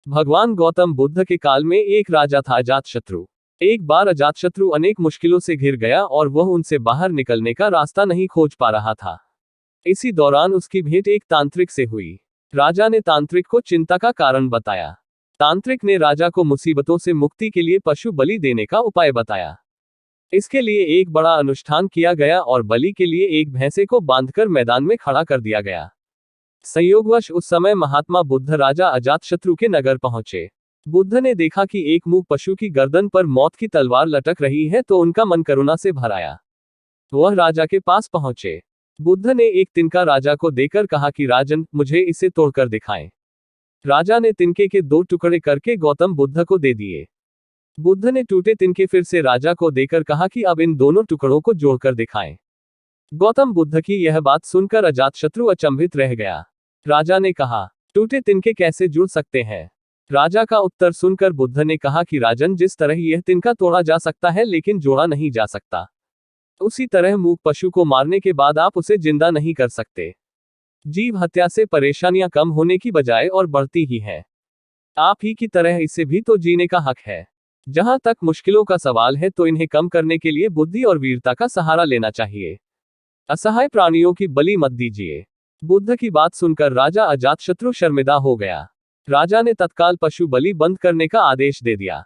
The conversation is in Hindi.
भगवान गौतम बुद्ध के काल में एक राजा था अजातशत्रु। एक बार अजातशत्रु अनेक मुश्किलों से घिर गया और वह उनसे बाहर निकलने का रास्ता नहीं खोज पा रहा था। इसी दौरान उसकी भेंट एक तांत्रिक से हुई। राजा ने तांत्रिक को चिंता का कारण बताया। तांत्रिक ने राजा को मुसीबतों से मुक्ति के लिए पशु बलि देने का उपाय बताया। इसके लिए एक बड़ा अनुष्ठान किया गया और बलि के लिए एक भैंसे को बांधकर मैदान में खड़ा कर दिया गया। संयोगवश उस समय महात्मा बुद्ध राजा अजातशत्रु के नगर पहुंचे। बुद्ध ने देखा कि एक मूक पशु की गर्दन पर मौत की तलवार लटक रही है तो उनका मन करुणा से भर आया। वह राजा के पास पहुंचे। बुद्ध ने एक तिनका राजा को देकर कहा कि राजन, मुझे इसे तोड़कर दिखाएं। राजा ने तिनके के 2 टुकड़े करके गौतम बुद्ध को दे दिए। बुद्ध ने टूटे तिनके फिर से राजा को देकर कहा कि अब इन दोनों टुकड़ों को जोड़कर दिखाएं। गौतम बुद्ध की यह बात सुनकर अजातशत्रु अचंभित रह गया। राजा ने कहा, टूटे तिनके कैसे जुड़ सकते हैं? राजा का उत्तर सुनकर बुद्ध ने कहा कि राजन, जिस तरह यह तिनका तोड़ा जा सकता है लेकिन जोड़ा नहीं जा सकता, उसी तरह मूक पशु को मारने के बाद आप उसे जिंदा नहीं कर सकते। जीव हत्या से परेशानियां कम होने की बजाय और बढ़ती ही हैं। आप ही की तरह इसे भी तो जीने का हक है। जहां तक मुश्किलों का सवाल है तो इन्हें कम करने के लिए बुद्धि और वीरता का सहारा लेना चाहिए। असहाय प्राणियों की बलि मत दीजिए। बुद्ध की बात सुनकर राजा अजातशत्रु शर्मिंदा हो गया। राजा ने तत्काल पशु बलि बंद करने का आदेश दे दिया।